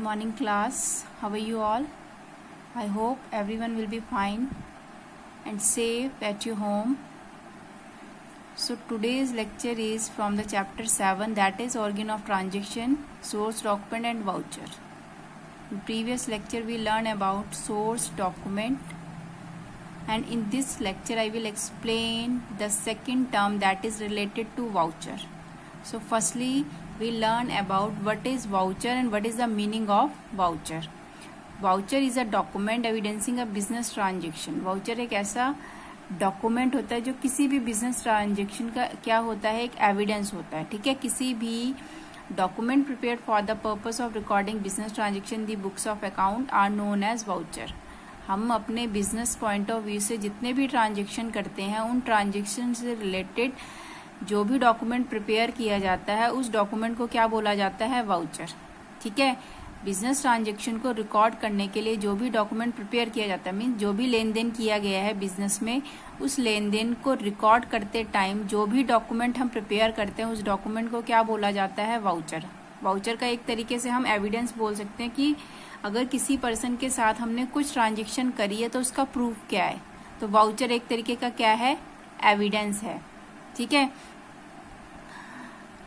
morning class. How are you all? I hope everyone will be fine and safe at your home. So today's lecture is from the chapter 7, that is organ of transaction, source document and voucher. In previous lecture we learned about source document, and in this lecture I will explain the second term that is related to voucher. So firstly we learn about what is voucher and what is the meaning of voucher. Voucher is a document evidencing a business transaction. Voucher एक ऐसा document होता है जो किसी भी business transaction का क्या होता है, एक एविडेंस होता है. ठीक है, किसी भी document prepared for the purpose of recording business transaction the books of account are known as voucher. हम अपने बिजनेस पॉइंट ऑफ व्यू से जितने भी ट्रांजेक्शन करते हैं उन ट्रांजेक्शन से रिलेटेड जो भी डॉक्यूमेंट प्रिपेयर किया जाता है उस डॉक्यूमेंट को क्या बोला जाता है, वाउचर. ठीक है, बिजनेस ट्रांजेक्शन को रिकॉर्ड करने के लिए जो भी डॉक्यूमेंट प्रिपेयर किया जाता है, मीन जो भी लेन देन किया गया है बिजनेस में, उस लेन देन को रिकॉर्ड करते टाइम जो भी डॉक्यूमेंट हम प्रिपेयर करते हैं उस डॉक्यूमेंट को क्या बोला जाता है, वाउचर. वाउचर का एक तरीके से हम एविडेंस बोल सकते हैं कि अगर किसी पर्सन के साथ हमने कुछ ट्रांजेक्शन करी है तो उसका प्रूफ क्या है. तो वाउचर एक तरीके का क्या है, एविडेंस है. ठीक है,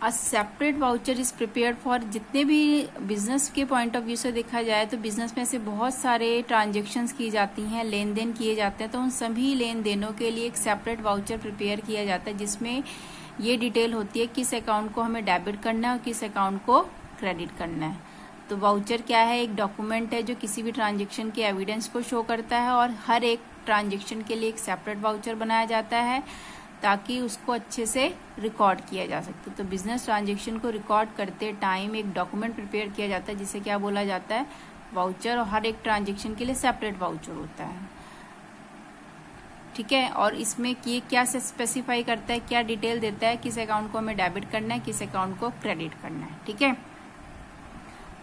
a separate voucher is prepared for, जितने भी बिजनेस के पॉइंट ऑफ व्यू से देखा जाए तो बिजनेस में से बहुत सारे ट्रांजेक्शन्स की जाती हैं, लेन देन किए जाते हैं, तो उन सभी लेन देनों के लिए एक सेपरेट वाउचर प्रिपेयर किया जाता है जिसमें ये डिटेल होती है किस अकाउंट को हमें डेबिट करना है और किस अकाउंट को क्रेडिट करना है. तो वाउचर क्या है, एक डॉक्यूमेंट है जो किसी भी ट्रांजेक्शन के एविडेंस को शो करता है और हर एक ट्रांजेक्शन के लिए एक सेपरेट वाउचर बनाया जाता है ताकि उसको अच्छे से रिकॉर्ड किया जा सके. तो बिजनेस ट्रांजेक्शन को रिकॉर्ड करते टाइम एक डॉक्यूमेंट प्रिपेयर किया जाता है जिसे क्या बोला जाता है, वाउचर, और हर एक ट्रांजेक्शन के लिए सेपरेट वाउचर होता है. ठीक है, और इसमें ये क्या स्पेसिफाई करता है, क्या डिटेल देता है, किस अकाउंट को हमें डेबिट करना है, किस अकाउंट को क्रेडिट करना है. ठीक है,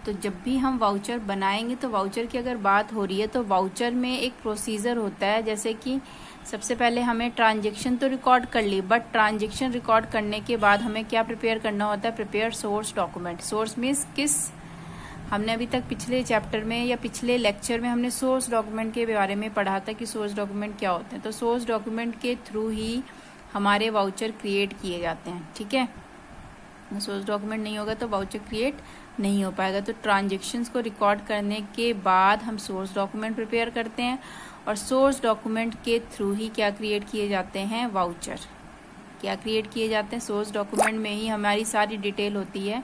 तो जब भी हम वाउचर बनाएंगे तो वाउचर की अगर बात हो रही है तो वाउचर में एक प्रोसीजर होता है. जैसे कि सबसे पहले हमें ट्रांजेक्शन तो रिकॉर्ड कर ली, बट ट्रांजेक्शन रिकॉर्ड करने के बाद हमें क्या प्रिपेयर करना होता है, prepare source document. Source means किस, हमने अभी तक पिछले चैप्टर में या पिछले लेक्चर में हमने सोर्स डॉक्यूमेंट के बारे में पढ़ा था कि सोर्स डॉक्यूमेंट क्या होते हैं. तो सोर्स डॉक्यूमेंट के थ्रू ही हमारे वाउचर क्रिएट किए जाते हैं. ठीक है, सोर्स डॉक्यूमेंट नहीं होगा तो वाउचर क्रिएट नहीं हो पाएगा. तो ट्रांजेक्शन्स को रिकॉर्ड करने के बाद हम सोर्स डॉक्यूमेंट प्रिपेयर करते हैं और सोर्स डॉक्यूमेंट के थ्रू ही क्या क्रिएट किए जाते हैं, वाउचर. क्या क्रिएट किए जाते हैं, सोर्स डॉक्यूमेंट में ही हमारी सारी डिटेल होती है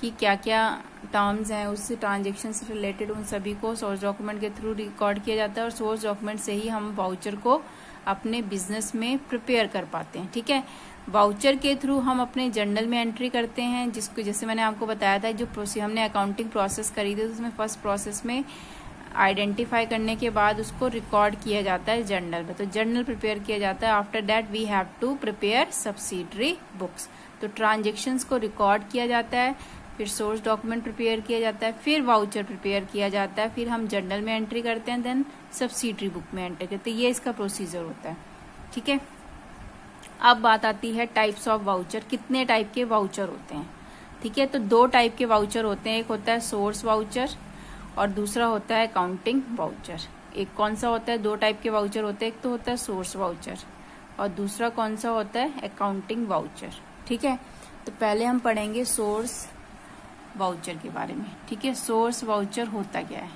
कि क्या क्या टर्म्स हैं उस ट्रांजेक्शन से रिलेटेड, उन सभी को सोर्स डॉक्यूमेंट के थ्रू रिकॉर्ड किया जाता है और सोर्स डॉक्यूमेंट से ही हम वाउचर को अपने बिजनेस में प्रिपेयर कर पाते हैं. ठीक है, वाउचर के थ्रू हम अपने जर्नल में एंट्री करते हैं, जिसको जैसे मैंने आपको बताया था जो हमने अकाउंटिंग प्रोसेस करी थी उसमें फर्स्ट प्रोसेस में आइडेंटिफाई करने के बाद उसको रिकॉर्ड किया जाता है जर्नल में. तो जर्नल प्रिपेयर किया जाता है. After that we have to prepare subsidiary books. तो ट्रांजेक्शन्स को रिकॉर्ड किया जाता है, फिर सोर्स डॉक्यूमेंट प्रिपेयर किया जाता है, फिर वाउचर प्रिपेयर किया जाता है, फिर हम जर्नल में एंट्री करते हैं, देन सब्सिडरी बुक में एंट्री करते हैं. ये इसका प्रोसीजर होता है. ठीक है, अब बात आती है टाइप्स ऑफ वाउचर. कितने टाइप के वाउचर होते हैं. ठीक है, तो दो टाइप के वाउचर होते हैं. एक होता है सोर्स वाउचर और दूसरा होता है अकाउंटिंग वाउचर. एक कौन सा होता है, दो टाइप के वाउचर होते हैं, एक तो होता है सोर्स वाउचर और दूसरा कौन सा होता है, अकाउंटिंग वाउचर. ठीक है, तो पहले हम पढ़ेंगे सोर्स वाउचर के बारे में. ठीक है, सोर्स वाउचर होता क्या है.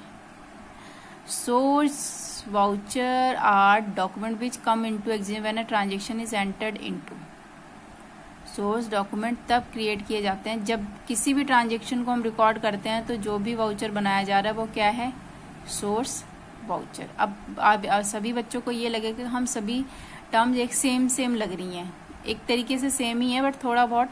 Source voucher are document which come into exist when a transaction is entered into. Source document तब क्रिएट किए जाते हैं जब किसी भी ट्रांजेक्शन को हम रिकॉर्ड करते हैं तो जो भी वाउचर बनाया जा रहा है वो क्या है, सोर्स वाउचर. अब सभी बच्चों को ये लगे कि हम सभी टर्म्स एक सेम लग रही हैं, एक तरीके से सेम ही है बट थोड़ा बहुत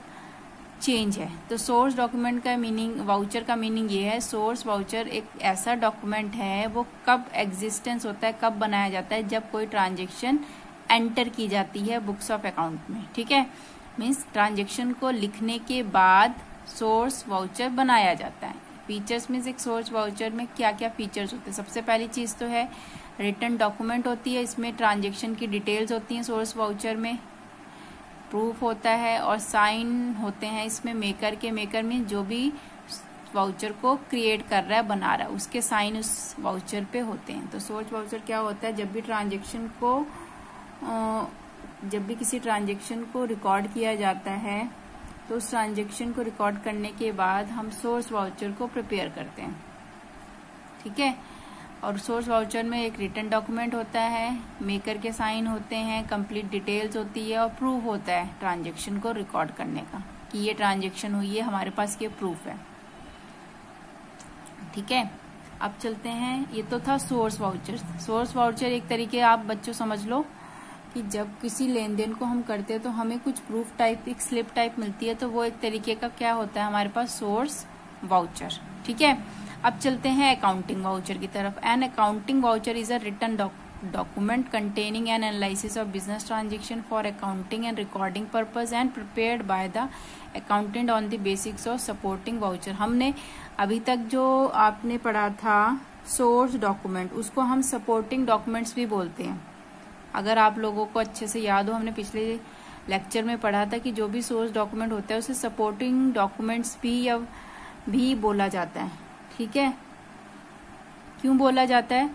चेंज है. तो सोर्स डॉक्यूमेंट का मीनिंग, वाउचर का मीनिंग ये है, सोर्स वाउचर एक ऐसा डॉक्यूमेंट है वो कब एग्जिस्टेंस होता है, कब बनाया जाता है, जब कोई ट्रांजेक्शन एंटर की जाती है बुक्स ऑफ अकाउंट में. ठीक है, मीन्स ट्रांजेक्शन को लिखने के बाद सोर्स वाउचर बनाया जाता है. फीचर्स मीन्स एक सोर्स वाउचर में क्या क्या फीचर्स होते हैं. सबसे पहली चीज तो है रिटन डॉक्यूमेंट होती है, इसमें ट्रांजेक्शन की डिटेल्स होती हैं. सोर्स वाउचर में प्रूफ होता है और साइन होते हैं इसमें मेकर के. मेकर में जो भी वाउचर को क्रिएट कर रहा है, बना रहा है, उसके साइन उस वाउचर पे होते हैं। तो सोर्स वाउचर क्या होता है, जब भी किसी ट्रांजेक्शन को रिकॉर्ड किया जाता है तो उस ट्रांजेक्शन को रिकॉर्ड करने के बाद हम सोर्स वाउचर को प्रिपेयर करते हैं, ठीक है। और सोर्स वाउचर में एक रिटन डॉक्यूमेंट होता है, मेकर के साइन होते हैं, कंप्लीट डिटेल्स होती है और प्रूफ होता है ट्रांजेक्शन को रिकॉर्ड करने का कि ये ट्रांजेक्शन हुई है, हमारे पास ये प्रूफ है, ठीक है। अब चलते हैं, ये तो था सोर्स वाउचर। सोर्स वाउचर एक तरीके आप बच्चों समझ लो कि जब किसी लेन देन को हम करते हैं तो हमें कुछ प्रूफ टाइप, एक स्लिप टाइप मिलती है, तो वो एक तरीके का क्या होता है हमारे पास, सोर्स वाउचर, ठीक है। अब चलते हैं अकाउंटिंग वाउचर की तरफ। An accounting voucher is a written document containing an analysis of business transaction for accounting and recording purpose and prepared by the accountant on the basics of supporting voucher. हमने अभी तक जो आपने पढ़ा था source document, उसको हम supporting documents भी बोलते हैं। अगर आप लोगों को अच्छे से याद हो, हमने पिछले लेक्चर में पढ़ा था कि जो भी सोर्स डॉक्यूमेंट होता है उसे सपोर्टिंग डॉक्यूमेंट्स भी बोला जाता है, ठीक है। क्यों बोला जाता है,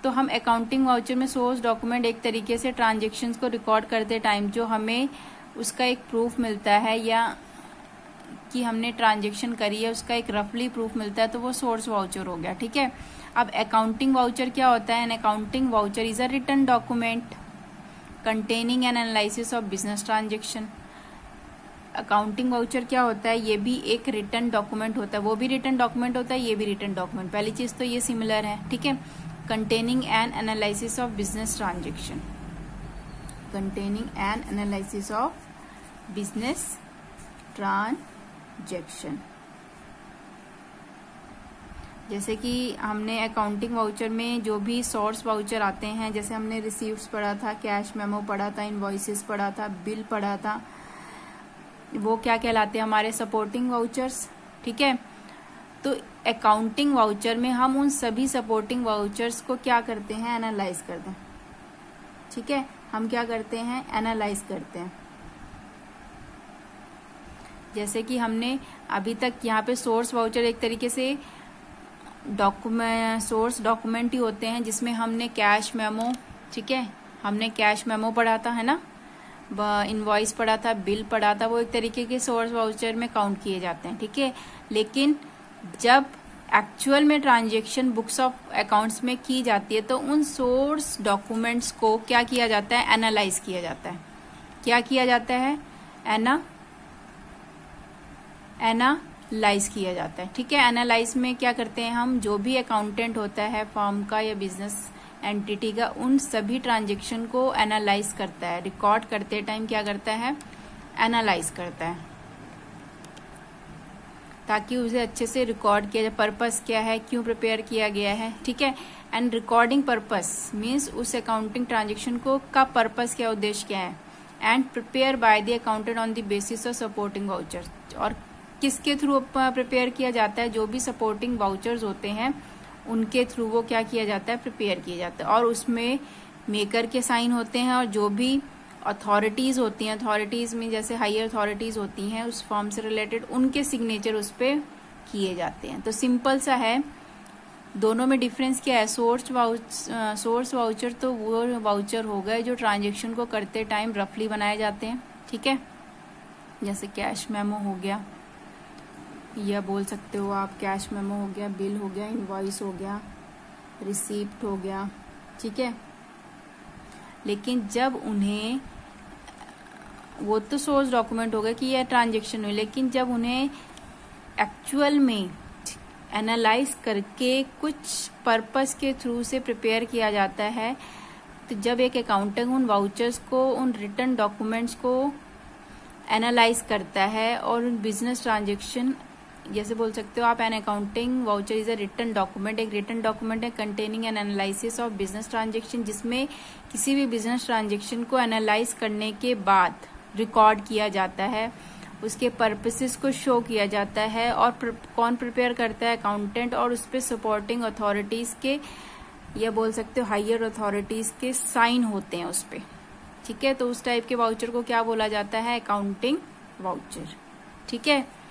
तो हम अकाउंटिंग वाउचर में सोर्स डॉक्यूमेंट एक तरीके से ट्रांजेक्शन्स को रिकॉर्ड करते टाइम जो हमें उसका एक प्रूफ मिलता है या कि हमने ट्रांजेक्शन करी है, उसका एक रफली प्रूफ मिलता है, तो वो सोर्स वाउचर हो गया, ठीक है। अब अकाउंटिंग वाउचर क्या होता है, an accounting voucher is a written document containing an analysis of business transaction. Accounting voucher क्या होता है, ये भी एक रिटन डॉक्यूमेंट होता है, वो भी रिटन डॉक्यूमेंट होता है, ये भी रिटन डॉक्यूमेंट। पहली चीज तो ये सिमिलर है, ठीक है। Containing an analysis of business transaction, containing an analysis of business transaction. जैसे कि हमने अकाउंटिंग वाउचर में जो भी सोर्स वाउचर आते हैं, जैसे हमने रिसीव्स पढ़ा था, कैश मेमो पढ़ा था, इनवॉइसेस पढ़ा था, बिल पढ़ा था, वो क्या कहलाते हैं हमारे सपोर्टिंग वाउचर्स, ठीक है। तो अकाउंटिंग वाउचर में हम उन सभी सपोर्टिंग वाउचर्स को क्या करते हैं, एनालाइज करते हैं, ठीक है। हम क्या करते हैं, एनालाइज करते हैं। जैसे कि हमने अभी तक यहाँ पे सोर्स वाउचर एक तरीके से सोर्स डॉक्यूमेंट ही होते हैं जिसमें हमने कैश मेमो, ठीक है, हमने कैश मेमो पढ़ा था, है ना, इनवॉइस पढ़ा था, बिल पढ़ा था, वो एक तरीके के सोर्स वाउचर में काउंट किए जाते हैं, ठीक है। लेकिन जब एक्चुअल में ट्रांजेक्शन बुक्स ऑफ अकाउंट्स में की जाती है तो उन सोर्स डॉक्यूमेंट्स को क्या किया जाता है, एनालाइज किया जाता है। क्या किया जाता है, एनालाइज किया जाता है, ठीक है। एनालाइज में क्या करते हैं हम, जो भी अकाउंटेंट होता है फर्म का या बिजनेस एंटिटी का, उन सभी ट्रांजेक्शन को एनालाइज करता है, रिकॉर्ड करते टाइम क्या करता है, एनालाइज करता है, ताकि उसे अच्छे से रिकॉर्ड किया जाए। पर्पस क्या है, क्यों प्रिपेयर किया गया है, ठीक है। एंड रिकॉर्डिंग पर्पस मीन्स उस अकाउंटिंग ट्रांजेक्शन को का पर्पस क्या, उद्देश्य क्या है। And prepare by the accountant on the basis of supporting voucher, और किसके थ्रू प्रिपेयर किया जाता है, जो भी सपोर्टिंग वाउचर्स होते हैं उनके थ्रू वो क्या किया जाता है, प्रिपेयर किया जाता है। और उसमें मेकर के साइन होते हैं और जो भी अथॉरिटीज होती हैं, अथॉरिटीज में जैसे हायर अथॉरिटीज होती हैं उस फॉर्म से रिलेटेड, उनके सिग्नेचर उस पे किए जाते हैं। तो सिंपल सा है, दोनों में डिफरेंस क्या है, सोर्स वाउचर तो वो वाउचर हो गए जो ट्रांजेक्शन को करते टाइम रफली बनाए जाते हैं, ठीक है। जैसे कैश मेमो हो गया, या बोल सकते हो आप कैश मेमो हो गया, बिल हो गया, इनवॉइस हो गया, रिसीप्ट हो गया, ठीक है। लेकिन जब उन्हें, वो तो सोर्स डॉक्यूमेंट हो गया कि यह ट्रांजेक्शन हुई, लेकिन जब उन्हें एक्चुअल में एनालाइज करके कुछ पर्पस के थ्रू से प्रिपेयर किया जाता है, तो जब एक अकाउंटेंट उन वाउचर्स को, उन रिटन डॉक्यूमेंट्स को एनालाइज करता है और उन बिजनेस ट्रांजेक्शन, जैसे बोल सकते हो आप, an accounting voucher is a written document, एक रिटन डॉक्यूमेंट है containing an analysis of business transaction, जिसमें किसी भी बिजनेस ट्रांजेक्शन को एनालाइज करने के बाद रिकॉर्ड किया जाता है, उसके पर्पसेस को शो किया जाता है, और कौन प्रिपेयर करता है, अकाउंटेंट, और उस पर सपोर्टिंग अथॉरिटीज के, या बोल सकते हो हायर अथॉरिटीज के साइन होते हैं उस पर, ठीक है। तो उस टाइप के वाउचर को क्या बोला जाता है, अकाउंटिंग वाउचर, ठीक है।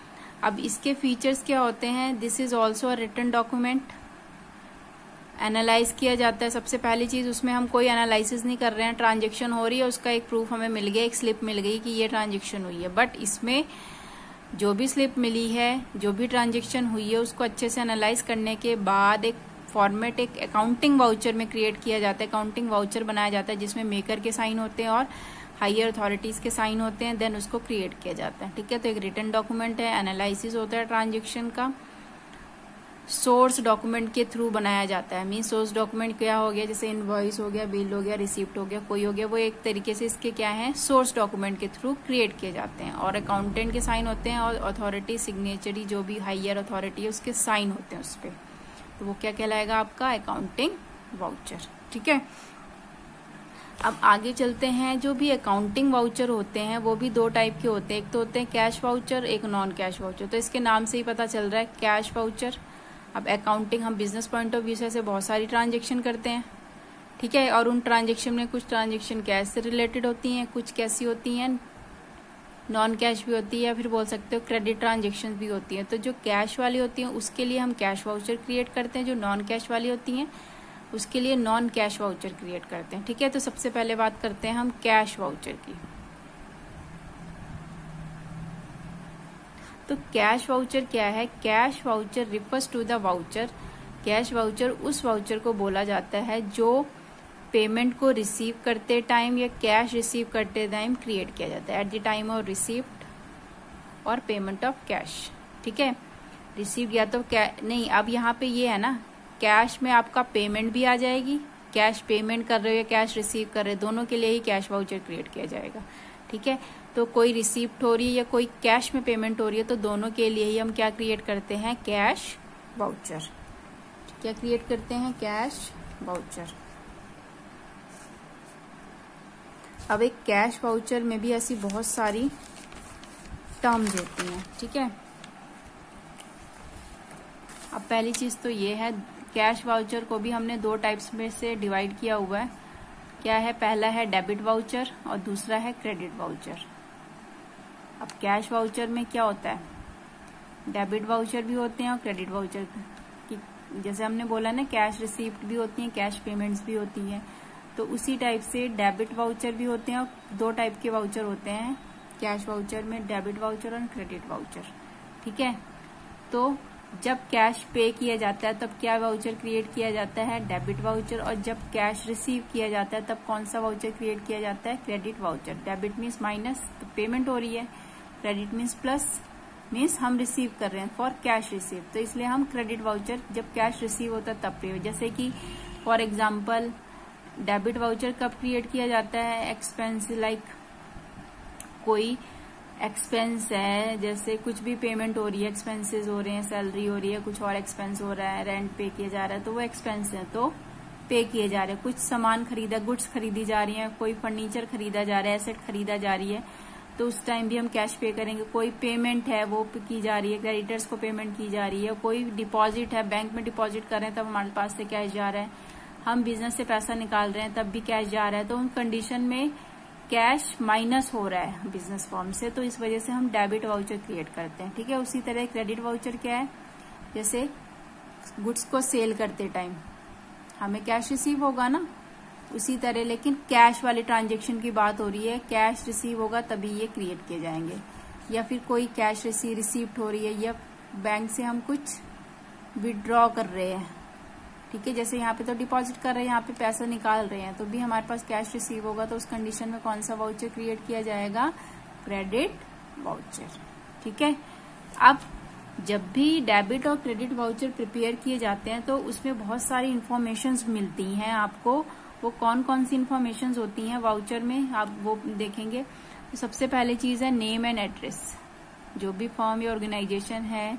अब इसके फीचर्स क्या होते हैं, this is also a written document, analyse किया जाता है। सबसे पहली चीज उसमें हम कोई एनालिसिस नहीं कर रहे हैं, ट्रांजेक्शन हो रही है, उसका एक प्रूफ हमें मिल गया, एक स्लिप मिल गई कि ये ट्रांजेक्शन हुई है। बट इसमें जो भी स्लिप मिली है, जो भी ट्रांजेक्शन हुई है, उसको अच्छे से एनालाइज करने के बाद एक फॉर्मेट, एक अकाउंटिंग वाउचर में क्रिएट किया जाता है, अकाउंटिंग वाउचर बनाया जाता है जिसमें मेकर के साइन होते हैं और हायर अथॉरिटीज के साइन होते हैं, देन उसको क्रिएट किया जाता है। ठीक है, तो एक रिटन डॉक्यूमेंट है, एनालिसिस होता है ट्रांजेक्शन का, सोर्स डॉक्यूमेंट के थ्रू बनाया जाता है। मीन सोर्स डॉक्यूमेंट क्या हो गया, जैसे इनवॉइस हो गया, बिल हो गया, रिसिप्ट हो गया, कोई हो गया, वो एक तरीके से इसके क्या है, सोर्स डॉक्यूमेंट के थ्रू क्रिएट किए जाते हैं और अकाउंटेंट के साइन होते हैं और अथॉरिटी सिग्नेचरी जो भी हायर अथॉरिटी है उसके साइन होते हैं उस पर, तो वो क्या कहलाएगा आपका अकाउंटिंग वाउचर। ठीक है, अब आगे चलते हैं। जो भी अकाउंटिंग वाउचर होते हैं वो भी दो टाइप के होते हैं, एक तो होते हैं कैश वाउचर, एक नॉन कैश वाउचर। तो इसके नाम से ही पता चल रहा है कैश वाउचर। अब अकाउंटिंग हम बिजनेस पॉइंट ऑफ व्यू से ऐसे बहुत सारी ट्रांजेक्शन करते हैं, ठीक है, और उन ट्रांजेक्शन में कुछ ट्रांजेक्शन कैश से रिलेटेड होती हैं, कुछ कैसी होती हैं नॉन कैश भी होती है, या फिर बोल सकते हो क्रेडिट ट्रांजेक्शन भी होती है। तो जो कैश वाली होती हैं उसके लिए हम कैश वाउचर क्रिएट करते हैं, जो नॉन कैश वाली होती हैं उसके लिए नॉन कैश वाउचर क्रिएट करते हैं। ठीक है, तो सबसे पहले बात करते हैं हम कैश वाउचर की। तो कैश वाउचर क्या है, cash voucher refers to the voucher. Cash voucher उस वाउचर को बोला जाता है जो पेमेंट को रिसीव करते टाइम या कैश रिसीव करते टाइम क्रिएट किया जाता है, at the time of receipt और पेमेंट ऑफ कैश। ठीक है, रिसीव या तो नहीं, अब यहाँ पे ये है ना, कैश में आपका पेमेंट भी आ जाएगी, कैश पेमेंट कर रहे हो या कैश रिसीव कर रहे हो, दोनों के लिए ही कैश वाउचर क्रिएट किया जाएगा। ठीक है, तो कोई रिसीप्ट हो रही है या कोई कैश में पेमेंट हो रही है तो दोनों के लिए ही हम क्या क्रिएट करते हैं, कैश वाउचर। क्या क्रिएट करते हैं, कैश वाउचर। अब एक कैश वाउचर में भी ऐसी बहुत सारी टर्म्स होती हैं। ठीक है, अब पहली चीज तो ये है, कैश वाउचर को भी हमने दो टाइप्स में से डिवाइड किया हुआ है। क्या है, पहला है डेबिट वाउचर और दूसरा है क्रेडिट वाउचर। अब कैश वाउचर में क्या होता है, डेबिट वाउचर भी होते हैं और क्रेडिट वाउचर की, जैसे हमने बोला ना, कैश रिसीप्ट भी होती हैं, कैश पेमेंट्स भी होती हैं, तो उसी टाइप से डेबिट वाउचर भी होते हैं। और दो टाइप के वाउचर होते हैं कैश वाउचर में, डेबिट वाउचर और क्रेडिट वाउचर। ठीक है, तो जब कैश पे किया जाता है तब क्या वाउचर क्रिएट किया जाता है, डेबिट वाउचर, और जब कैश रिसीव किया जाता है तब कौन सा वाउचर क्रिएट किया जाता है, credit voucher. Debit means minus, तो पेमेंट हो रही है, क्रेडिट मीन्स प्लस, मीन्स हम रिसीव कर रहे हैं फॉर कैश रिसीव, तो इसलिए हम क्रेडिट वाउचर जब कैश रिसीव होता है तब पे। जैसे कि फॉर एग्जाम्पल डेबिट वाउचर कब क्रिएट किया जाता है, एक्सपेंस, लाइक कोई एक्सपेंस है, जैसे कुछ भी पेमेंट हो रही है, एक्सपेंसेस हो रहे हैं, सैलरी हो रही है, कुछ और एक्सपेंस हो रहा है, रेंट पे किया जा रहा है, तो वो एक्सपेंस है तो पे किए जा रहे हैं। कुछ सामान खरीदा, गुड्स खरीदी जा रही है, कोई फर्नीचर खरीदा जा रहा है, एसेट खरीदा जा रही है, तो उस टाइम भी हम कैश पे करेंगे। कोई पेमेंट है वो की जा रही है, क्रेडिटर्स को पेमेंट की जा रही है, कोई डिपॉजिट है, बैंक में डिपॉजिट कर रहे हैं तब हमारे पास से कैश जा रहा है, हम बिजनेस से पैसा निकाल रहे हैं तब भी कैश जा रहा है, तो उन कंडीशन में कैश माइनस हो रहा है बिजनेस फॉर्म से, तो इस वजह से हम डेबिट वाउचर क्रिएट करते हैं। ठीक है, उसी तरह क्रेडिट वाउचर क्या है, जैसे गुड्स को सेल करते टाइम हमें कैश रिसीव होगा ना, उसी तरह लेकिन कैश वाली ट्रांजेक्शन की बात हो रही है, कैश रिसीव होगा तभी ये क्रिएट किए जाएंगे। या फिर कोई कैश रिसीप्ट हो रही है या बैंक से हम कुछ विड्रॉ कर रहे हैं, ठीक है, जैसे यहाँ पे तो डिपॉजिट कर रहे हैं, यहाँ पे पैसा निकाल रहे हैं, तो भी हमारे पास कैश रिसीव होगा, तो उस कंडीशन में कौन सा वाउचर क्रिएट किया जाएगा, क्रेडिट वाउचर। ठीक है, अब जब भी डेबिट और क्रेडिट वाउचर प्रिपेयर किए जाते हैं तो उसमें बहुत सारी इंफॉर्मेशंस मिलती हैं आपको। वो कौन कौन सी इंफॉर्मेशंस होती हैं वाउचर में, आप वो देखेंगे। तो सबसे पहले चीज है नेम एंड एड्रेस, जो भी फर्म या ऑर्गेनाइजेशन है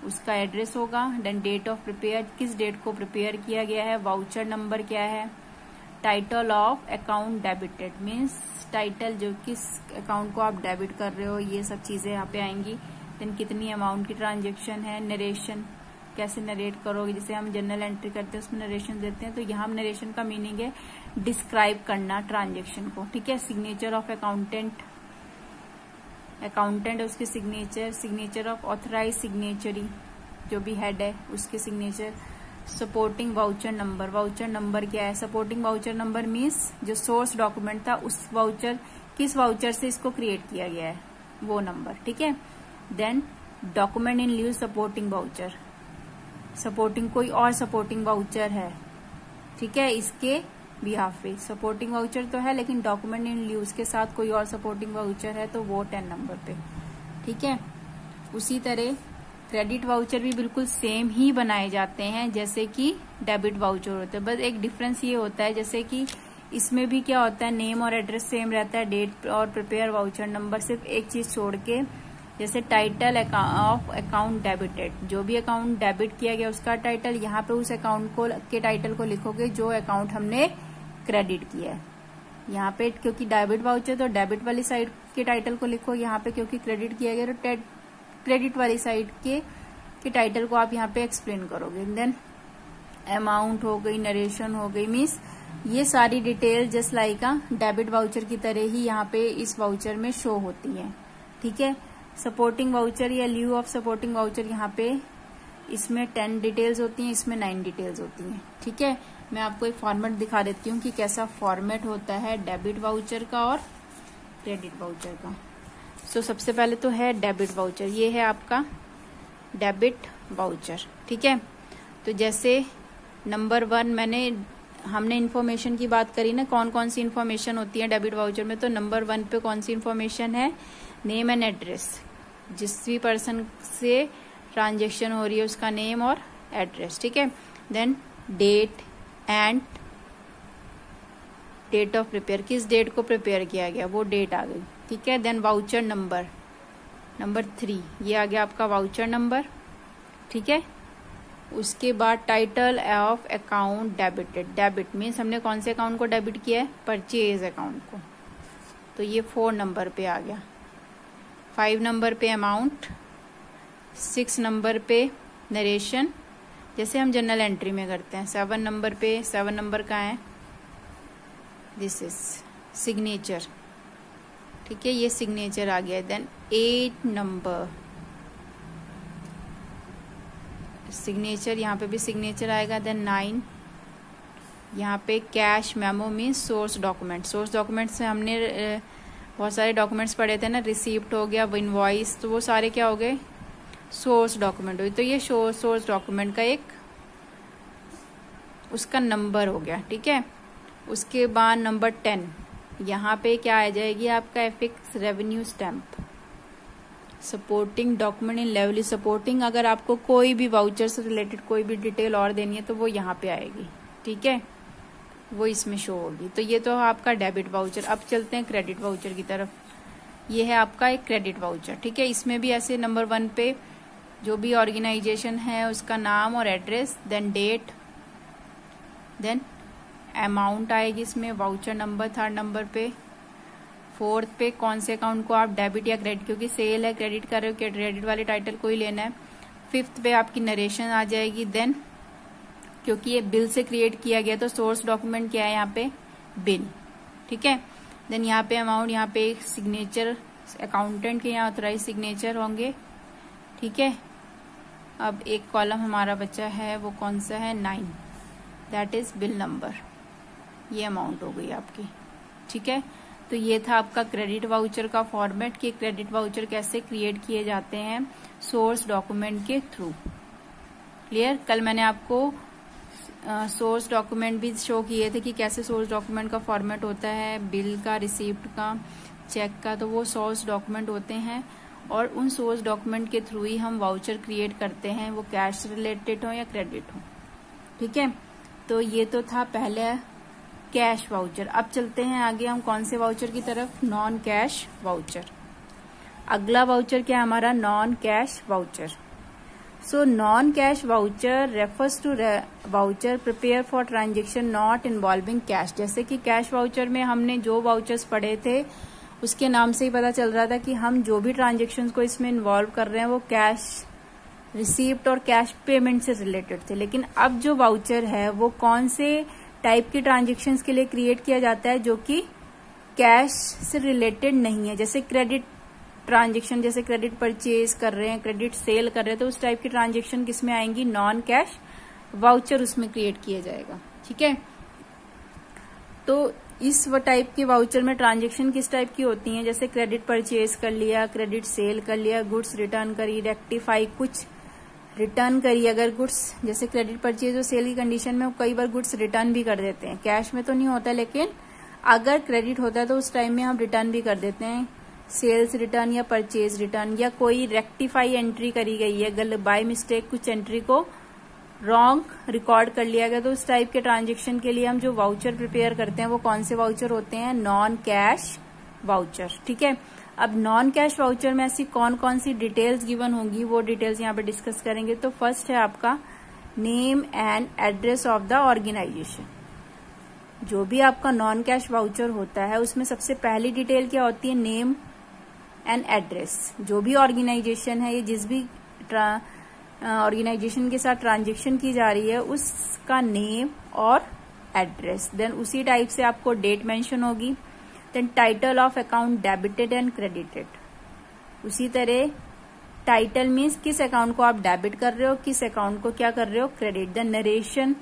उसका एड्रेस होगा, देन डेट ऑफ प्रिपेयर, किस डेट को प्रिपेयर किया गया है, वाउचर नंबर क्या है, title of account debited, means title जो किस अकाउंट को आप डेबिट कर रहे हो, ये सब चीजें यहाँ पे आएंगी। देन कितनी अमाउंट की ट्रांजेक्शन है, नरेशन कैसे नरेट करोगे, जैसे हम जर्नल एंट्री करते हैं उसमें नरेशन देते हैं, तो यहाँ नरेशन का मीनिंग है डिस्क्राइब करना ट्रांजेक्शन को। ठीक है, सिग्नेचर ऑफ अकाउंटेंट, अकाउंटेंट है उसकी signature, signature of authorise signatory जो भी हेड है उसकी सिग्नेचर, supporting voucher number, voucher number क्या है, सपोर्टिंग वाउचर नंबर मीन्स जो सोर्स डॉक्यूमेंट था उस वाउचर, किस वाउचर से इसको क्रिएट किया गया है वो नंबर, ठीक है। Then document in leave supporting voucher, supporting कोई और सपोर्टिंग वाउचर है, ठीक है, इसके बिहाफ पे सपोर्टिंग वाउचर तो है लेकिन डॉक्यूमेंट इन लीव के साथ कोई और सपोर्टिंग वाउचर है तो वो 10 नंबर पे, ठीक है। उसी तरह क्रेडिट वाउचर भी बिल्कुल सेम ही बनाए जाते हैं जैसे कि डेबिट वाउचर होते हैं, बस एक डिफरेंस ये होता है जैसे कि इसमें भी क्या होता है नेम और एड्रेस सेम रहता है, डेट और प्रिपेयर वाउचर नंबर, सिर्फ एक चीज छोड़ के जैसे टाइटल ऑफ अकाउंट डेबिटेड, जो भी अकाउंट डेबिट किया गया उसका टाइटल, यहाँ पे उस अकाउंट को के टाइटल को लिखोगे जो अकाउंट हमने क्रेडिट किया है। यहाँ पे क्योंकि डेबिट वाउचर तो डेबिट वाली साइड के टाइटल को लिखो, यहाँ पे क्योंकि क्रेडिट किया गया तो क्रेडिट वाली साइड के टाइटल को आप यहाँ पे एक्सप्लेन करोगे। देन अमाउंट हो गई, नरेशन हो गई, मीन्स ये सारी detail just like debit voucher की तरह ही यहाँ पे इस वाउचर में शो होती है, ठीक है। सपोर्टिंग वाउचर या लीव ऑफ सपोर्टिंग वाउचर यहाँ पे इसमें 10 डिटेल्स होती हैं, इसमें 9 डिटेल्स होती हैं, ठीक है। मैं आपको एक फॉर्मेट दिखा देती हूँ कि कैसा फॉर्मेट होता है डेबिट वाउचर का और क्रेडिट वाउचर का। सो सबसे पहले तो है डेबिट वाउचर, ये है आपका डेबिट वाउचर, ठीक है। तो जैसे नंबर 1 हमने इन्फॉर्मेशन की बात करी ना, कौन कौन सी इन्फॉर्मेशन होती है डेबिट वाउचर में, तो नंबर 1 पे कौन सी इन्फॉर्मेशन है, नेम एंड एड्रेस, जिस भी पर्सन से ट्रांजेक्शन हो रही है उसका नेम और एड्रेस, ठीक है। Then date and date of prepare, किस डेट को प्रिपेयर किया गया वो डेट आ गई, ठीक है। देन वाउचर नंबर, नंबर 3 ये आ गया आपका वाउचर नंबर, ठीक है। उसके बाद title of account debited, debit means हमने कौन से अकाउंट को डेबिट किया है, परचेज अकाउंट को, तो ये 4 नंबर पे आ गया। 5 नंबर पे अमाउंट, 6 नंबर पे नरेशन जैसे हम जनरल एंट्री में करते हैं। 7 नंबर पे, 7 नंबर का है दिस इज सिग्नेचर, ठीक है, ये सिग्नेचर आ गया। देन 8 नंबर सिग्नेचर, यहाँ पे भी सिग्नेचर आएगा। देन 9 यहाँ पे cash memo means source document, source document से हमने बहुत सारे डॉक्यूमेंट्स पढ़े थे ना, रिसीप्ट हो गया, इनवॉइस, तो वो सारे क्या हो गए सोर्स डॉक्यूमेंट हुई, तो ये सोर्स डॉक्यूमेंट का एक उसका नंबर हो गया, ठीक है। उसके बाद नंबर 10 यहाँ पे क्या आ जाएगी आपका affix revenue stamp, supporting document इन लेवली सपोर्टिंग, अगर आपको कोई भी वाउचर से रिलेटेड कोई भी डिटेल और देनी है तो वो यहाँ पे आएगी, ठीक है, वो इसमें शो होगी। तो ये तो आपका डेबिट वाउचर। अब चलते हैं क्रेडिट वाउचर की तरफ, ये है आपका एक क्रेडिट वाउचर, ठीक है। इसमें भी ऐसे नंबर 1 पे जो भी ऑर्गेनाइजेशन है उसका नाम और address, then date, then amount आएगी इसमें, वाउचर नंबर 3rd नंबर पे, 4th पे कौन से अकाउंट को आप डेबिट या क्रेडिट, क्योंकि सेल है क्रेडिट कर रहे हो, क्रेडिट वाले टाइटल को ही लेना है। 5th पे आपकी नरेशन आ जाएगी। देन क्योंकि ये बिल से क्रिएट किया गया तो सोर्स डॉक्यूमेंट क्या है यहाँ पे बिल, ठीक है। देन यहाँ पे अमाउंट, यहाँ पे सिग्नेचर अकाउंटेंट के यहाँ ऑथराइज सिग्नेचर होंगे, ठीक है। अब एक कॉलम हमारा बचा है, वो कौन सा है 9, दैट इज बिल नंबर, ये अमाउंट हो गई आपकी, ठीक है। तो ये था आपका क्रेडिट वाउचर का फॉर्मेट कि क्रेडिट वाउचर कैसे क्रिएट किए जाते हैं सोर्स डॉक्यूमेंट के थ्रू। क्लियर। कल मैंने आपको सोर्स डॉक्यूमेंट भी शो किए थे कि कैसे सोर्स डॉक्यूमेंट का फॉर्मेट होता है, बिल का, रिसीप्ट का, चेक का, तो वो सोर्स डॉक्यूमेंट होते हैं और उन सोर्स डॉक्यूमेंट के थ्रू ही हम वाउचर क्रिएट करते हैं, वो कैश रिलेटेड हो या क्रेडिट हो, ठीक है। तो ये तो था पहले कैश वाउचर। अब चलते हैं आगे हम कौन से वाउचर की तरफ, नॉन कैश वाउचर। अगला वाउचर क्या है हमारा, non cash voucher. So non cash voucher refers to voucher prepare for transaction not involving cash. जैसे कि कैश वाउचर में हमने जो वाउचर्स पढ़े थे उसके नाम से ही पता चल रहा था कि हम जो भी ट्रांजेक्शन को इसमें इन्वॉल्व कर रहे हैं वो कैश रिसीप्ट और कैश पेमेंट से रिलेटेड थे। लेकिन अब जो वाउचर है वो कौन से टाइप की ट्रांजेक्शन्स के लिए क्रिएट किया जाता है जो कि कैश से रिलेटेड नहीं है। जैसे क्रेडिट ट्रांजेक्शन, जैसे क्रेडिट परचेज कर रहे हैं, क्रेडिट सेल कर रहे हैं, तो उस टाइप की ट्रांजेक्शन किसमें आएंगी, नॉन कैश वाउचर उसमें क्रिएट किया जाएगा। ठीक है, तो इस टाइप के वाउचर में ट्रांजेक्शन किस टाइप की होती हैं, जैसे क्रेडिट परचेज कर लिया, क्रेडिट सेल कर लिया, गुड्स रिटर्न करी, रेक्टिफाई कुछ रिटर्न करी। अगर गुड्स जैसे क्रेडिट परचेज और सेल की कंडीशन में कई बार गुड्स रिटर्न भी कर देते हैं, कैश में तो नहीं होता, लेकिन अगर क्रेडिट होता है तो उस टाइम में हम रिटर्न भी कर देते हैं, सेल्स रिटर्न या परचेज रिटर्न, या कोई रेक्टिफाई एंट्री करी गई है, बाय मिस्टेक कुछ एंट्री को रॉन्ग रिकॉर्ड कर लिया गया, तो उस टाइप के ट्रांजेक्शन के लिए हम जो वाउचर प्रिपेयर करते हैं वो कौन से वाउचर होते हैं, नॉन कैश वाउचर। ठीक है, अब नॉन कैश वाउचर में ऐसी कौन कौन सी डिटेल्स गिवन होंगी वो डिटेल्स यहाँ पे डिस्कस करेंगे। तो फर्स्ट है आपका name and address of the organisation. जो भी आपका नॉन कैश वाउचर होता है उसमें सबसे पहली डिटेल क्या होती है, नेम एंड एड्रेस। जो भी ऑर्गेनाइजेशन है, ये जिस भी ऑर्गेनाइजेशन के साथ ट्रांजेक्शन की जा रही है उसका नेम और एड्रेस। देन उसी टाइप से आपको डेट मेंशन होगी। Then title of account debited and credited, उसी तरह टाइटल मीन्स किस अकाउंट को आप डेबिट कर रहे हो, किस अकाउंट को क्या कर रहे हो, credit. Then narration,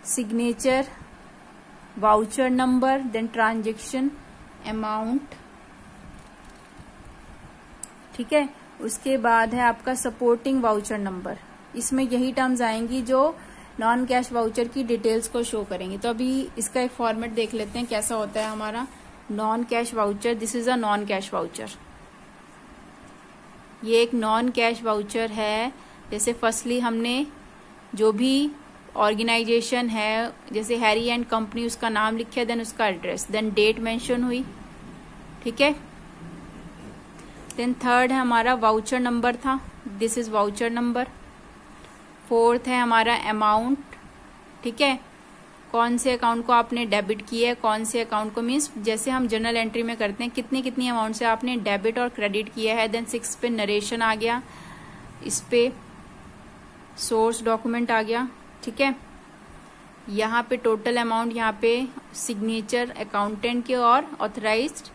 signature, voucher number, then transaction amount. ठीक है, उसके बाद है आपका सपोर्टिंग वाउचर नंबर। इसमें यही टर्म्स आएंगी जो नॉन कैश वाउचर की डिटेल्स को शो करेंगे। तो अभी इसका एक फॉर्मेट देख लेते हैं कैसा होता है हमारा non cash voucher. This is a non cash voucher. ये एक नॉन कैश वाउचर है। जैसे फर्स्टली हमने जो भी ऑर्गेनाइजेशन है, जैसे हैरी एंड कंपनी, उसका नाम लिखा, देन उसका एड्रेस, देन डेट मेंशन हुई। ठीक है, देन थर्ड है हमारा वाउचर नंबर था, this is voucher number. Fourth है हमारा अमाउंट। ठीक है, कौन से अकाउंट को आपने डेबिट किया है, कौन से अकाउंट को, मीन्स जैसे हम जर्नल एंट्री में करते हैं कितनी कितनी अमाउंट से आपने डेबिट और क्रेडिट किया है। देन 6 पे नरेशन आ गया, इस पे सोर्स डॉक्यूमेंट आ गया। ठीक है, यहाँ पे टोटल अमाउंट, यहाँ पे सिग्नेचर अकाउंटेंट के और ऑथराइज्ड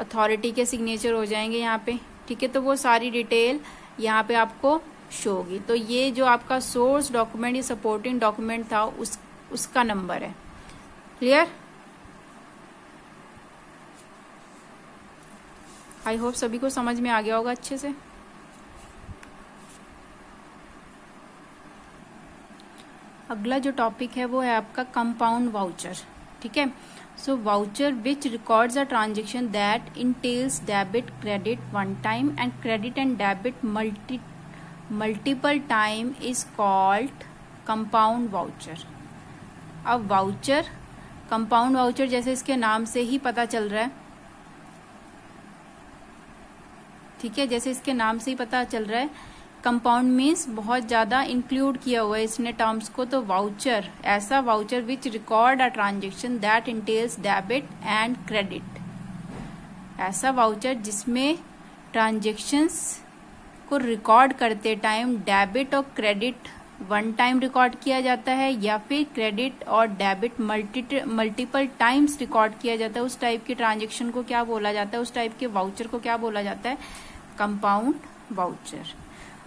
अथॉरिटी के सिग्नेचर हो जाएंगे यहाँ पे। ठीक है, तो वो सारी डिटेल यहाँ पे आपको शो होगी। तो ये जो आपका सोर्स डॉक्यूमेंट या सपोर्टिंग डॉक्यूमेंट था उसका नंबर है। क्लियर? आई होप सभी को समझ में आ गया होगा अच्छे से। अगला जो टॉपिक है वो है आपका कंपाउंड वाउचर। ठीक है, सो voucher which records a transaction that entails debit credit one time and credit and debit multiple time is called compound voucher. अब वाउचर, कंपाउंड वाउचर, जैसे इसके नाम से ही पता चल रहा है, ठीक है, जैसे इसके नाम से ही पता चल रहा है, कंपाउंड मीन्स बहुत ज्यादा इंक्लूड किया हुआ है इसने टर्म्स को। तो वाउचर, ऐसा voucher which record a transaction that entails debit and credit, ऐसा वाउचर जिसमें ट्रांजेक्शन्स को रिकॉर्ड करते टाइम डेबिट और क्रेडिट वन टाइम रिकॉर्ड किया जाता है या फिर क्रेडिट और डेबिट मल्टीपल टाइम्स रिकॉर्ड किया जाता है, उस टाइप के ट्रांजेक्शन को क्या बोला जाता है, उस टाइप के वाउचर को क्या बोला जाता है, compound voucher.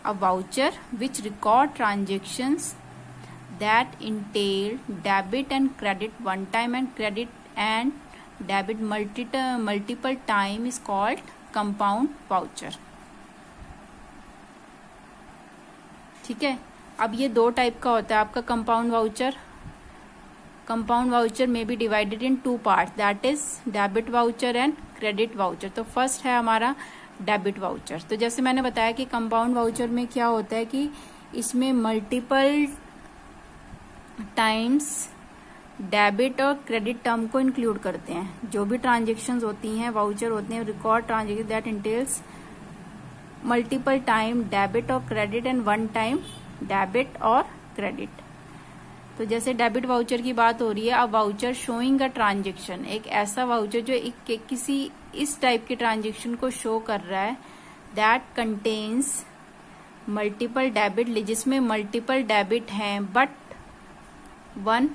A voucher which record transactions that entail debit and credit one time and credit and debit multiple time is called compound voucher. ठीक है, अब ये दो टाइप का होता है आपका कंपाउंड वाउचर। कंपाउंड वाउचर में be divided in two part, that is debit voucher and credit voucher. तो फर्स्ट है हमारा डेबिट वाउचर। तो जैसे मैंने बताया कि कंपाउंड वाउचर में क्या होता है कि इसमें मल्टीपल टाइम्स डेबिट और क्रेडिट टर्म को इंक्लूड करते हैं। जो भी ट्रांजेक्शन्स होती हैं, वाउचर होते हैं, record transaction that entails multiple time debit और credit and one time debit और क्रेडिट। तो जैसे डेबिट वाउचर की बात हो रही है, अब वाउचर शोइंग अ ट्रांजेक्शन, एक ऐसा वाउचर जो किसी इस टाइप के ट्रांजेक्शन को शो कर रहा है, दैट कंटेन्स मल्टीपल डेबिट, जिसमें मल्टीपल डेबिट हैं but one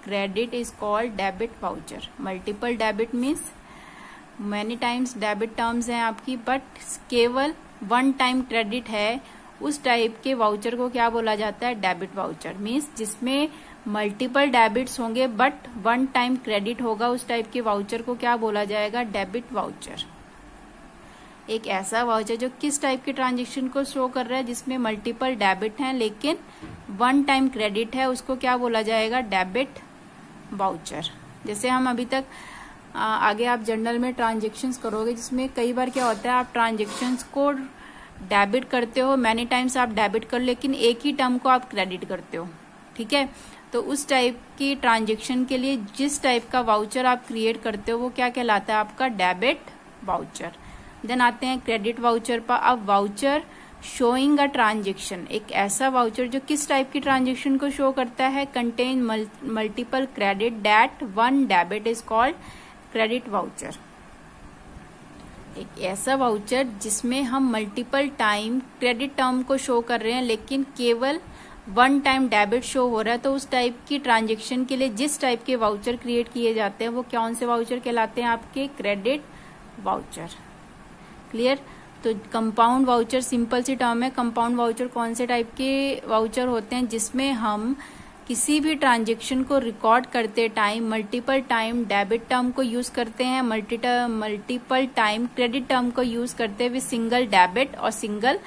credit is called debit voucher. Multiple debit means many times debit terms हैं आपकी, बट केवल 1 टाइम क्रेडिट है, उस टाइप के वाउचर को क्या बोला जाता है? Debit voucher. मीन्स जिसमें मल्टीपल डेबिट्स होंगे बट 1 टाइम क्रेडिट होगा, उस टाइप के वाउचर को क्या बोला जाएगा? Debit voucher. एक ऐसा वाउचर जो किस टाइप के ट्रांजेक्शन को शो कर रहा है? जिसमें मल्टीपल डेबिट हैं लेकिन 1 टाइम क्रेडिट है, उसको क्या बोला जाएगा? Debit voucher. जैसे हम अभी तक आगे आप जर्नल में ट्रांजेक्शन्स करोगे, जिसमें कई बार क्या होता है, आप ट्रांजेक्शन्स को डेबिट करते हो, मैनी टाइम्स आप डेबिट कर, लेकिन एक ही टर्म को आप क्रेडिट करते हो। ठीक है, तो उस टाइप की ट्रांजेक्शन के लिए जिस टाइप का वाउचर आप क्रिएट करते हो वो क्या कहलाता है? आपका डेबिट वाउचर। देन आते हैं क्रेडिट वाउचर पर। अब वाउचर शोइंग अ ट्रांजेक्शन, एक ऐसा वाउचर जो किस टाइप की ट्रांजेक्शन को शो करता है? Contain multiple credit that 1 debit is called credit voucher. एक ऐसा वाउचर जिसमें हम मल्टीपल टाइम क्रेडिट टर्म को शो कर रहे हैं लेकिन केवल 1 टाइम डेबिट शो हो रहा है, तो उस टाइप की ट्रांजेक्शन के लिए जिस टाइप के वाउचर क्रिएट किए जाते हैं वो कौन से वाउचर कहलाते हैं? आपके क्रेडिट वाउचर। क्लियर? तो कंपाउंड वाउचर सिंपल सी टर्म है। कंपाउंड वाउचर कौन से टाइप के वाउचर होते हैं? जिसमें हम किसी भी ट्रांजेक्शन को रिकॉर्ड करते time multiple time debit term को यूज करते हैं, मल्टीपल टाइम क्रेडिट टर्म को यूज करते हुए सिंगल डेबिट और सिंगल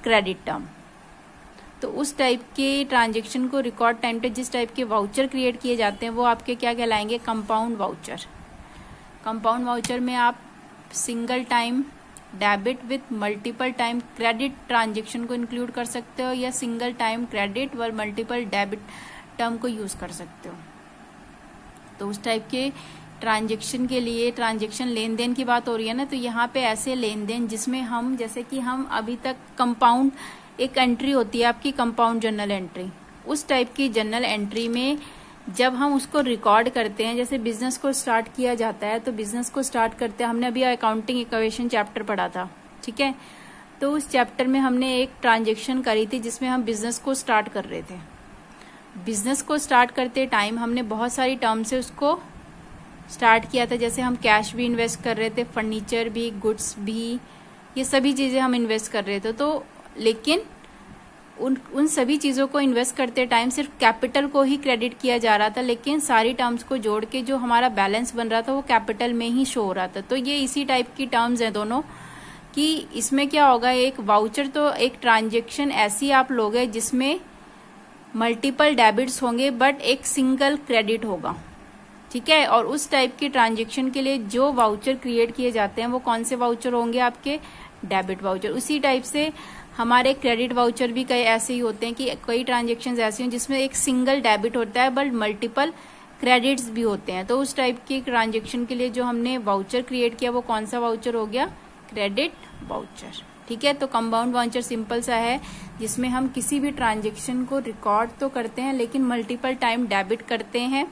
क्रेडिट टर्म। तो उस टाइप के ट्रांजेक्शन को रिकॉर्ड टाइम पे जिस टाइप के वाउचर क्रिएट किए जाते हैं वो आपके क्या कहलाएंगे? Compound voucher. कंपाउंड वाउचर में आप single time debit with multiple time credit transaction को इंक्लूड कर सकते हो, या सिंगल टाइम क्रेडिट व मल्टीपल डेबिट टर्म को यूज कर सकते हो। तो उस टाइप के ट्रांजेक्शन के लिए, ट्रांजेक्शन लेन देन की बात हो रही है ना, तो यहाँ पे ऐसे लेन देन जिसमें हम, जैसे कि हम अभी तक कंपाउंड, एक एंट्री होती है आपकी कंपाउंड जर्नल एंट्री, उस टाइप की जर्नल एंट्री में जब हम उसको रिकॉर्ड करते हैं, जैसे बिजनेस को स्टार्ट किया जाता है, तो बिजनेस को स्टार्ट करते हैं, हमने अभी अकाउंटिंग इक्वेशन चैप्टर पढ़ा था, ठीक है, तो उस चैप्टर में हमने एक ट्रांजेक्शन करी थी जिसमें हम बिजनेस को स्टार्ट कर रहे थे। बिजनेस को स्टार्ट करते टाइम हमने बहुत सारी टर्म से उसको स्टार्ट किया था, जैसे हम कैश भी इन्वेस्ट कर रहे थे, फर्नीचर भी, गुड्स भी, ये सभी चीजें हम इन्वेस्ट कर रहे थे। तो लेकिन उन सभी चीजों को इन्वेस्ट करते टाइम सिर्फ कैपिटल को ही क्रेडिट किया जा रहा था, लेकिन सारी टर्म्स को जोड़ के जो हमारा बैलेंस बन रहा था वो कैपिटल में ही शो हो रहा था। तो ये इसी टाइप की टर्म्स हैं दोनों, कि इसमें क्या होगा, एक वाउचर, तो एक ट्रांजेक्शन ऐसी आप लोगे जिसमें मल्टीपल डेबिट्स होंगे बट एक सिंगल क्रेडिट होगा, ठीक है। और उस टाइप की ट्रांजेक्शन के लिए जो वाउचर क्रिएट किए जाते हैं वो कौन से वाउचर होंगे? आपके डेबिट वाउचर। उसी टाइप से हमारे क्रेडिट वाउचर भी कई ऐसे ही होते हैं कि कई ट्रांजेक्शन्स ऐसी हैं जिसमें एक सिंगल डेबिट होता है बट मल्टीपल क्रेडिट्स भी होते हैं। तो उस टाइप की ट्रांजेक्शन के लिए जो हमने वाउचर क्रिएट किया वो कौन सा वाउचर हो गया? क्रेडिट वाउचर, ठीक है। तो कंपाउंड वाउचर सिंपल सा है, जिसमें हम किसी भी ट्रांजेक्शन को रिकॉर्ड तो करते हैं लेकिन मल्टीपल टाइम डेबिट करते हैं,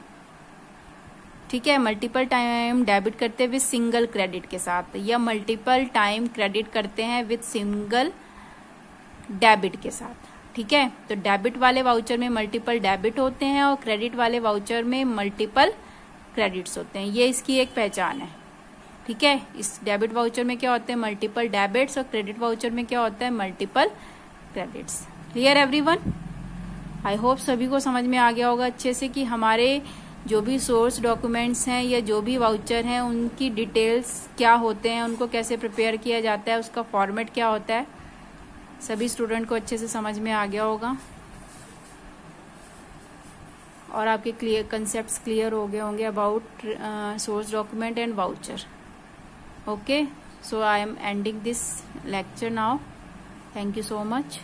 ठीक है, मल्टीपल टाइम डेबिट करते हुए सिंगल क्रेडिट के साथ, या मल्टीपल टाइम क्रेडिट करते हैं विद सिंगल डेबिट के साथ, ठीक है। तो डेबिट वाले वाउचर में मल्टीपल डेबिट होते हैं और क्रेडिट वाले वाउचर में मल्टीपल क्रेडिट्स होते हैं। ये इसकी एक पहचान है, ठीक है। इस डेबिट वाउचर में क्या होते हैं? मल्टीपल डेबिट्स, और क्रेडिट वाउचर में क्या होता है? Multiple credits. Clear everyone? I hope सभी को समझ में आ गया होगा अच्छे से कि हमारे जो भी सोर्स डॉक्यूमेंट्स हैं या जो भी वाउचर हैं उनकी डिटेल्स क्या होते हैं, उनको कैसे प्रिपेयर किया जाता है, उसका फॉर्मेट क्या होता है, सभी स्टूडेंट को अच्छे से समझ में आ गया होगा और आपके कंसेप्ट्स क्लियर हो गए होंगे about source document and voucher. Okay, so I am ending this lecture now. Thank you so much.